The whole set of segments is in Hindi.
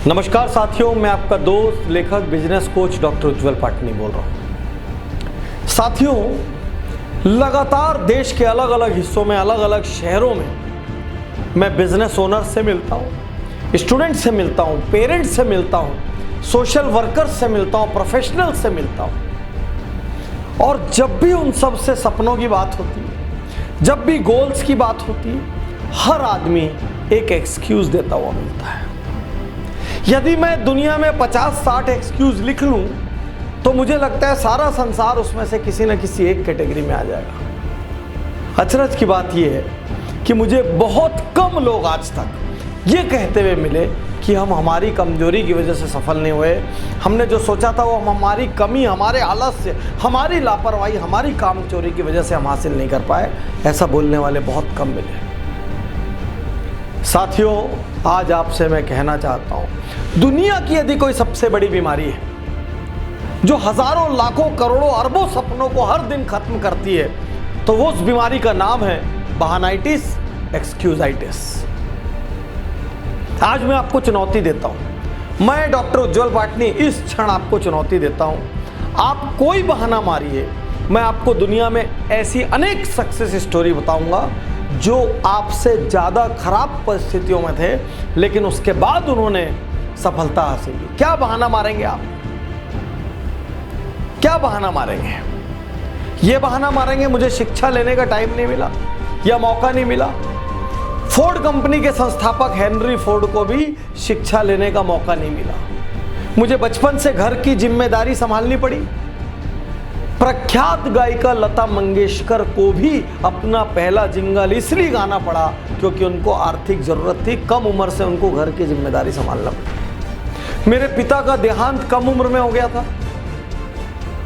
नमस्कार साथियों, मैं आपका दोस्त लेखक बिजनेस कोच डॉक्टर उज्जवल पाटनी बोल रहा हूँ। साथियों, लगातार देश के अलग अलग हिस्सों में, अलग अलग शहरों में मैं बिजनेस ओनर से मिलता हूँ, स्टूडेंट से मिलता हूँ, पेरेंट्स से मिलता हूँ, सोशल वर्कर्स से मिलता हूँ, प्रोफेशनल से मिलता हूँ। और जब भी उन सब से सपनों की बात होती है, जब भी गोल्स की बात होती है, हर आदमी एक एक्सक्यूज देता हुआ मिलता है। यदि मैं दुनिया में 50-60 एक्सक्यूज लिख लूं तो मुझे लगता है सारा संसार उसमें से किसी न किसी एक कैटेगरी में आ जाएगा। अचरज की बात यह है कि मुझे बहुत कम लोग आज तक ये कहते हुए मिले कि हम हमारी कमजोरी की वजह से सफल नहीं हुए, हमने जो सोचा था वो हमारी कमी, हमारे आलस्य, हमारी लापरवाही, हमारी कामचोरी की वजह से हम हासिल नहीं कर पाए। ऐसा बोलने वाले बहुत कम मिले। साथियों, आज आपसे मैं कहना चाहता हूं, दुनिया की यदि कोई सबसे बड़ी बीमारी है जो हजारों, लाखों, करोड़ों, अरबों सपनों को हर दिन खत्म करती है, तो वो उस बीमारी का नाम है बहानाइटिस, एक्सक्यूजाइटिस। आज मैं आपको चुनौती देता हूं, मैं डॉक्टर उज्जवल पाटनी इस क्षण आपको चुनौती देता हूं। आप कोई बहाना मारिए, मैं आपको दुनिया में ऐसी अनेक सक्सेस स्टोरी बताऊंगा जो आपसे ज्यादा खराब परिस्थितियों में थे, लेकिन उसके बाद उन्होंने सफलता हासिल की। क्या बहाना मारेंगे आप? क्या बहाना मारेंगे? यह बहाना मारेंगे मुझे शिक्षा लेने का टाइम नहीं मिला या मौका नहीं मिला। फोर्ड कंपनी के संस्थापक हेनरी फोर्ड को भी शिक्षा लेने का मौका नहीं मिला। मुझे बचपन से घर की जिम्मेदारी संभालनी पड़ी। प्रख्यात गायिका लता मंगेशकर को भी अपना पहला जिंगल इसलिए गाना पड़ा क्योंकि उनको आर्थिक जरूरत थी। कम उम्र से उनको घर की जिम्मेदारी संभालना पड़ी। मेरे पिता का देहांत कम उम्र में हो गया था।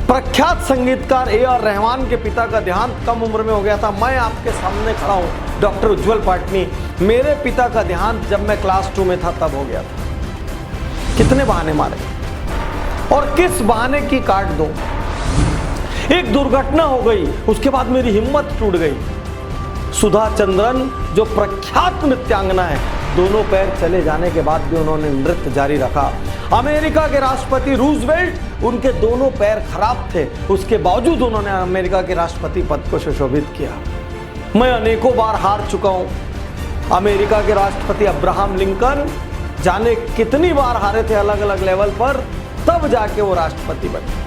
प्रख्यात संगीतकार ए.आर. रहमान के पिता का देहांत कम उम्र में हो गया था। मैं आपके सामने खड़ा हूं डॉक्टर उज्जवल पाटनी। मेरे पिता का देहांत जब मैं क्लास 2 में था तब हो गया था। कितने बहाने मारे और किस बहाने की काट दो। एक दुर्घटना हो गई, उसके बाद मेरी हिम्मत टूट गई। सुधा चंद्रन जो प्रख्यात नृत्यांगना है, दोनों पैर चले जाने के बाद भी उन्होंने नृत्य जारी रखा। अमेरिका के राष्ट्रपति रूजवेल्ट, उनके दोनों पैर खराब थे, उसके बावजूद उन्होंने अमेरिका के राष्ट्रपति पद को सुशोभित किया। मैं अनेकों बार हार चुका हूं। अमेरिका के राष्ट्रपति अब्राहम लिंकन जाने कितनी बार हारे थे अलग अलग लेवल पर, तब जाके वो राष्ट्रपति बने।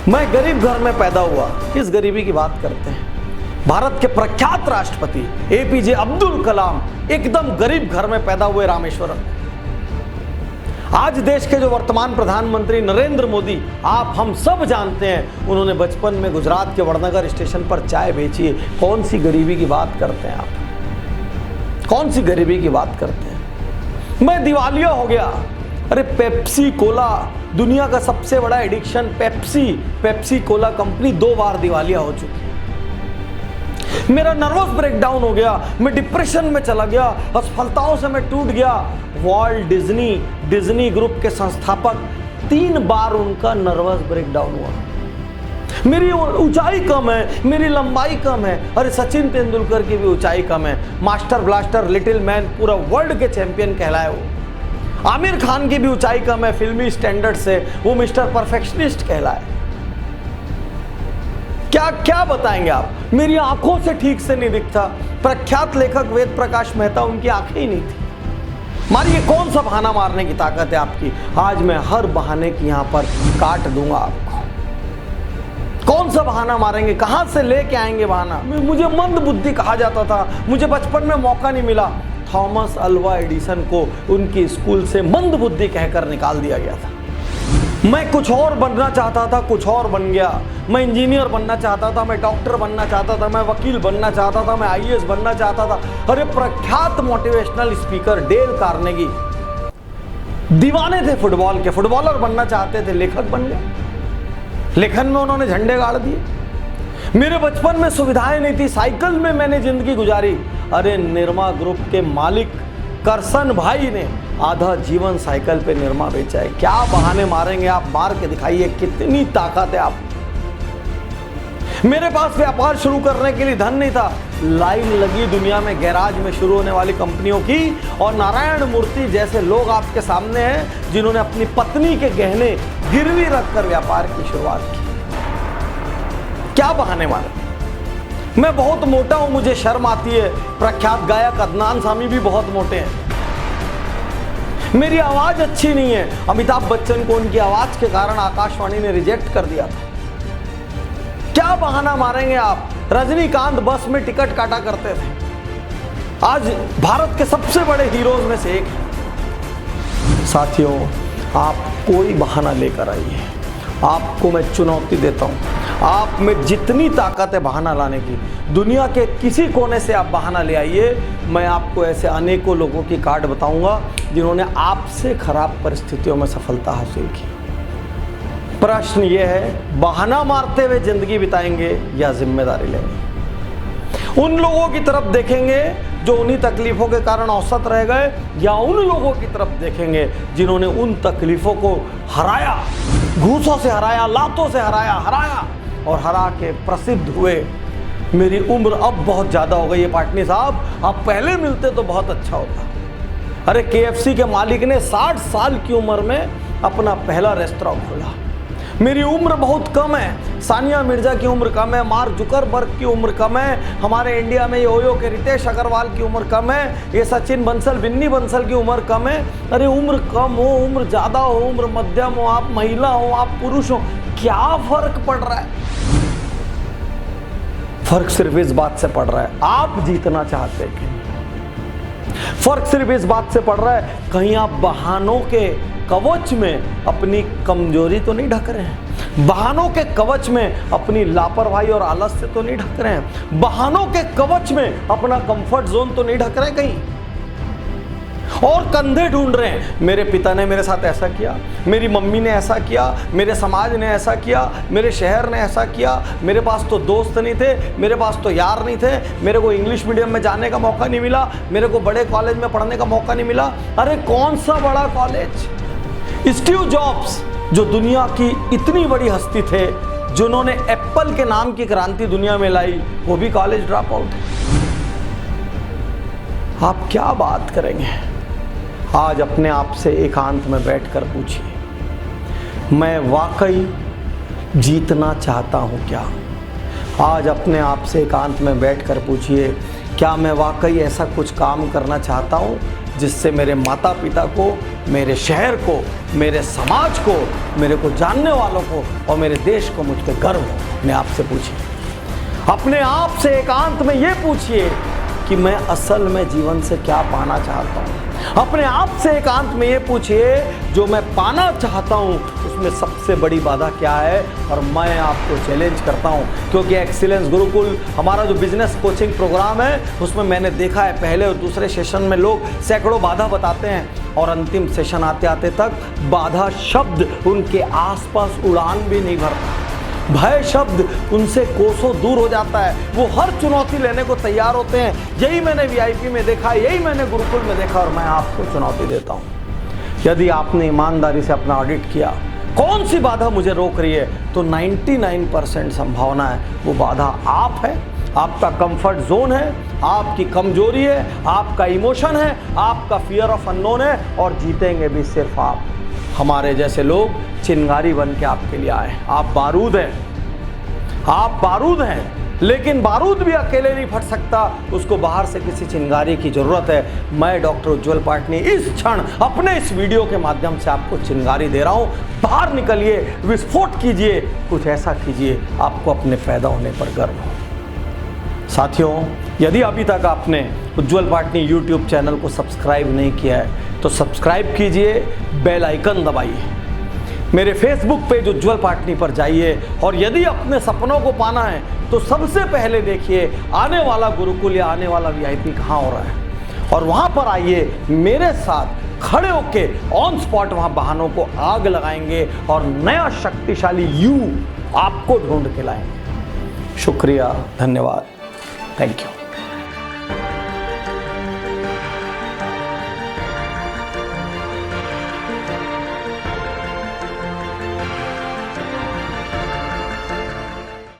मैं गरीब घर में पैदा हुआ। किस गरीबी की बात करते हैं? भारत के प्रख्यात राष्ट्रपति एपीजे अब्दुल कलाम एकदम गरीब घर में पैदा हुए रामेश्वरम। आज देश के जो वर्तमान प्रधानमंत्री नरेंद्र मोदी, आप हम सब जानते हैं, उन्होंने बचपन में गुजरात के वड़नगर स्टेशन पर चाय बेची है। कौन सी गरीबी की बात करते हैं आप? कौन सी गरीबी की बात करते हैं? मैं दिवालिया हो गया। अरे पेप्सी कोला, दुनिया का सबसे बड़ा एडिक्शन पेप्सी कोला कंपनी 2 बार दिवालिया हो चुकी। मेरा नर्वस ब्रेकडाउन हो गया, मैं डिप्रेशन में चला गया, असफलताओं से मैं टूट गया। वॉल्ट डिज्नी ग्रुप के संस्थापक 3 बार उनका नर्वस ब्रेकडाउन हुआ। मेरी ऊंचाई कम है, मेरी लंबाई कम है। अरे सचिन तेंदुलकर की भी ऊंचाई कम है। मास्टर ब्लास्टर, लिटिल मैन, पूरा वर्ल्ड के चैंपियन कहलाए वो। आमिर खान की भी ऊंचाई कम है फिल्मी स्टैंडर्ड से, वो मिस्टर परफेक्शनिस्ट कहलाए। क्या क्या बताएंगे आप? मेरी आंखों से ठीक से नहीं दिखता। प्रख्यात लेखक वेद प्रकाश मेहता, उनकी आंखें ही नहीं थी। मारिए, कौन सा बहाना मारने की ताकत है आपकी? आज मैं हर बहाने की यहां पर काट दूंगा आपको। कौन सा बहाना मारेंगे? कहां से लेके आएंगे बहाना? मुझे मंद बुद्धि कहा जाता था, मुझे बचपन में मौका नहीं मिला। थॉमस अल्वा एडिसन को उनकी स्कूल से मंद बुद्धि कहकर निकाल दिया गया था। मैं कुछ और बनना चाहता था, कुछ और बन गया। मैं इंजीनियर बनना चाहता था, मैं डॉक्टर बनना चाहता था, मैं वकील बनना चाहता था, मैं आईएएस बनना चाहता था। अरे प्रख्यात मोटिवेशनल स्पीकर डेल कार्नेगी दीवाने थे फुटबॉल के, फुटबॉलर बनना चाहते थे, लेखक बन गए। लेखन में उन्होंने झंडे गाड़ दिए। मेरे बचपन में सुविधाएं नहीं थी, साइकिल में मैंने जिंदगी गुजारी। अरे निरमा ग्रुप के मालिक करसन भाई ने आधा जीवन साइकिल पे निरमा बेचा है। क्या बहाने मारेंगे आप? मार के दिखाइए, कितनी ताकत है आप। मेरे पास व्यापार शुरू करने के लिए धन नहीं था। लाइन लगी दुनिया में गैराज में शुरू होने वाली कंपनियों की, और नारायण मूर्ति जैसे लोग आपके सामने हैं जिन्होंने अपनी पत्नी के गहने गिरवी रखकर व्यापार की शुरुआत की। क्या बहाने मारे? मैं बहुत मोटा हूं, मुझे शर्म आती है। प्रख्यात गायक अदनान सामी भी बहुत मोटे हैं। मेरी आवाज अच्छी नहीं है। अमिताभ बच्चन को उनकी आवाज के कारण आकाशवाणी ने रिजेक्ट कर दिया था। क्या बहाना मारेंगे आप? रजनीकांत बस में टिकट काटा करते थे, आज भारत के सबसे बड़े हीरोज में से एक है। साथियों, आप कोई बहाना लेकर आइए, आपको मैं चुनौती देता हूं। आप में जितनी ताकत है बहाना लाने की, दुनिया के किसी कोने से आप बहाना ले आइए। मैं आपको ऐसे अनेकों लोगों की कार्ड बताऊंगा जिन्होंने आपसे खराब परिस्थितियों में सफलता हासिल की। प्रश्न यह है, बहाना मारते हुए जिंदगी बिताएंगे या जिम्मेदारी लेंगे? उन लोगों की तरफ देखेंगे जो उन्हीं तकलीफों के कारण औसत रह गए, या उन लोगों की तरफ देखेंगे जिन्होंने उन तकलीफों को हराया, घूसों से हराया, लातों से हराया और हरा के प्रसिद्ध हुए? मेरी उम्र अब बहुत ज़्यादा हो गई है पाटनी साहब, आप पहले मिलते तो बहुत अच्छा होता। अरे KFC के मालिक ने 60 साल की उम्र में अपना पहला रेस्तरां खोला। मेरी उम्र बहुत कम है, सानिया मिर्जा की उम्र कम है, मार्क जुकरबर्ग की उम्र कम है, हमारे इंडिया में योयो के रितेश अग्रवाल की उम्र कम है, ये सचिन बंसल, बिन्नी बंसल की उम्र कम है। अरे उम्र कम हो, उम्र ज़्यादा हो, उम्र मध्यम हो, आप महिला हो, आप पुरुष हो, क्या फर्क पड़ रहा है? फर्क सिर्फ इस बात से पड़ रहा है, आप जीतना चाहते हैं। फर्क सिर्फ इस बात से पड़ रहा है, कहीं आप बहानों के कवच में अपनी कमजोरी तो नहीं ढक रहे हैं? बहानों के कवच में अपनी लापरवाही और आलस से तो नहीं ढक रहे हैं? बहानों के कवच में अपना कंफर्ट जोन तो नहीं ढक रहे कहीं? और कंधे ढूंढ रहे हैं, मेरे पिता ने मेरे साथ ऐसा किया, मेरी मम्मी ने ऐसा किया, मेरे समाज ने ऐसा किया, मेरे शहर ने ऐसा किया, मेरे पास तो दोस्त नहीं थे, मेरे पास तो यार नहीं थे, मेरे को इंग्लिश मीडियम में जाने का मौका नहीं मिला, मेरे को बड़े कॉलेज में पढ़ने का मौका नहीं मिला। अरे कौन सा बड़ा कॉलेज? स्टीव जॉब्स जो दुनिया की इतनी बड़ी हस्ती थे, जिन्होंने एप्पल के नाम की क्रांति दुनिया में लाई, वो भी कॉलेज ड्रॉप आउट। आप क्या बात करेंगे? आज अपने आप से एकांत में बैठकर पूछिए, मैं वाकई जीतना चाहता हूं क्या? आज अपने आप से एकांत में बैठकर पूछिए, क्या मैं वाकई ऐसा कुछ काम करना चाहता हूं जिससे मेरे माता पिता को, मेरे शहर को, मेरे समाज को, मेरे को जानने वालों को और मेरे देश को मुझ पर गर्व हो? मैं आपसे पूछिए, अपने आप से एकांत में ये पूछिए कि मैं असल में जीवन से क्या पाना चाहता हूँ। अपने आप से एकांत में ये पूछिए, जो मैं पाना चाहता हूँ उसमें सबसे बड़ी बाधा क्या है? और मैं आपको चैलेंज करता हूँ, क्योंकि एक्सीलेंस गुरुकुल हमारा जो बिजनेस कोचिंग प्रोग्राम है, उसमें मैंने देखा है पहले और दूसरे सेशन में लोग सैकड़ों बाधा बताते हैं और अंतिम सेशन आते आते तक बाधा शब्द उनके आसपास उड़ान भी नहीं भरता। भय शब्द उनसे कोसों दूर हो जाता है। वो हर चुनौती लेने को तैयार होते हैं। यही मैंने VIP में देखा, यही मैंने गुरुकुल में देखा, और मैं आपको चुनौती देता हूँ। यदि आपने ईमानदारी से अपना ऑडिट किया, कौन सी बाधा मुझे रोक रही है, तो 99% संभावना है वो बाधा आप है, आपका कंफर्ट जोन है, आपकी कमजोरी है, आपका इमोशन है, आपका फियर ऑफ अननोन है, और जीतेंगे भी सिर्फ आप। हमारे जैसे लोग चिंगारी बन के आपके लिए आए। आप बारूद हैं, आप बारूद हैं, लेकिन बारूद भी अकेले नहीं फट सकता, उसको बाहर से किसी चिंगारी की जरूरत है। मैं डॉक्टर उज्जवल पाटनी इस क्षण अपने इस वीडियो के माध्यम से आपको चिंगारी दे रहा हूं। बाहर निकलिए, विस्फोट कीजिए, कुछ ऐसा कीजिए आपको अपने पैदा होने पर गर्व हो। साथियों, यदि अभी तक आपने उज्जवल पाटनी YouTube चैनल को सब्सक्राइब नहीं किया है तो सब्सक्राइब कीजिए, बेल आइकन दबाइए। मेरे फेसबुक पेज उज्जवल पाटनी पर जाइए, और यदि अपने सपनों को पाना है तो सबसे पहले देखिए आने वाला गुरुकुल या आने वाला VIP कहाँ हो रहा है, और वहाँ पर आइए, मेरे साथ खड़े होके ऑन स्पॉट वहाँ बहानों को आग लगाएंगे और नया शक्तिशाली आपको ढूंढ के लाएंगे। शुक्रिया, धन्यवाद।